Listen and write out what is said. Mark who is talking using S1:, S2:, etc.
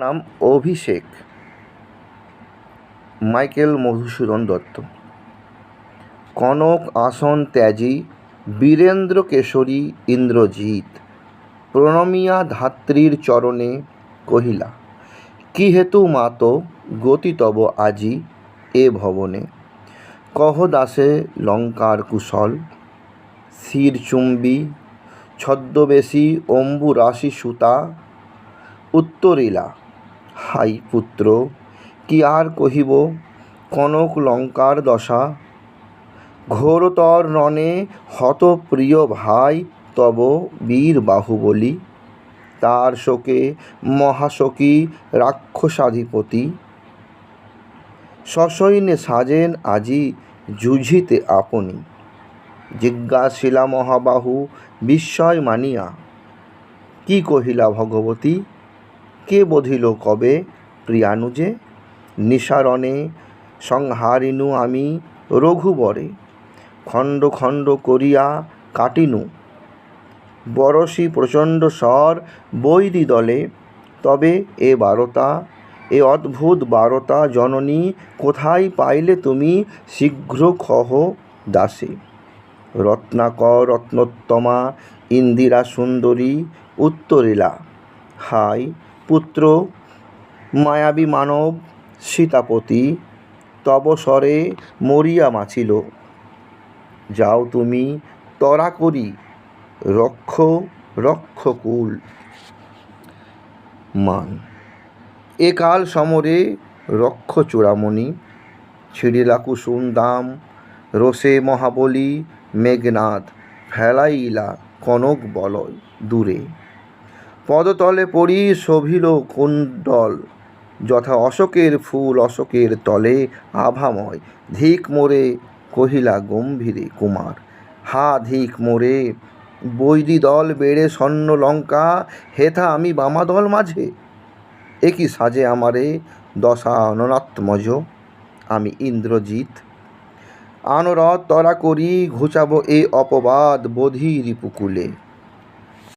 S1: নাম অভিষেক মাইকেল মধুসূদন দত্ত। কনক আসন ত্যাজি বীরেন্দ্র কেশরী ইন্দ্রজিৎ প্রণমিয়া ধাত্রীর চরণে কহিলা, কি হেতু মাত গতি তব আজি এ ভবনে? কহ দাসে লঙ্কার কুশল। শিরচুম্বী ছদ্মবেশী অম্বুরাশি সুতা উত্তরিলা, হাই পুত্র, কি আর কহিব কনক লঙ্কার দশা। ঘোরতর রণে হত প্রিয় ভাই তব বীর বাহুবলী। তার শোকে মহাশোকী রাক্ষসাধিপতি। সসৈন্যে সাজেন আজি যুঝিতে আপনি। জিজ্ঞাসিলা মহাবাহু বিস্ময় মানিয়া, কি কহিলা ভগবতী? কে বধিল কবে প্রিয়ানুজে? নিশারণে সংহারিনু আমি রঘুবরে। খণ্ড খণ্ড করিয়া কাটিনু বরশি প্রচণ্ড স্বর বৈরী দলে। তবে এ বারতা, এ অদ্ভুত বারতা জননী কোথায় পাইলে তুমি? শীঘ্র কহ দাসে। রত্নাকর রত্নোত্তমা ইন্দিরা সুন্দরী উত্তরিলা, হাই পুত্র, মায়াবী মানব সীতাপতি তব স্বরে মরিয়া মাছিল। যাও তুমি ত্বরা করি, রক্ষ রক্ষ কুল। মান এ কাল সমরে রক্ষ চূড়ামণি। ছিঁড়িলা কুসুম দাম রোষে মহাবলী। মেঘনাদ ফেলাইলা কনক বলয় দূরে। পদতলে পড়ি শোভিল কুণ্ডল, যথা অশোকের ফুল অশোকের তলে আভাময়। ধিক মোরে, কহিলা গম্ভীরে কুমার, হা ধিক মোরে। বৈরী দল বেড়ে স্বর্ণ লঙ্কা, হেথা আমি বামাদল মাঝে। একই সাজে আমারে দশাননাত্মজ, আমি ইন্দ্রজিৎ। আনরথ ত্বরা করি ঘুচাব এ অপবাদ বধির রিপুকুলে।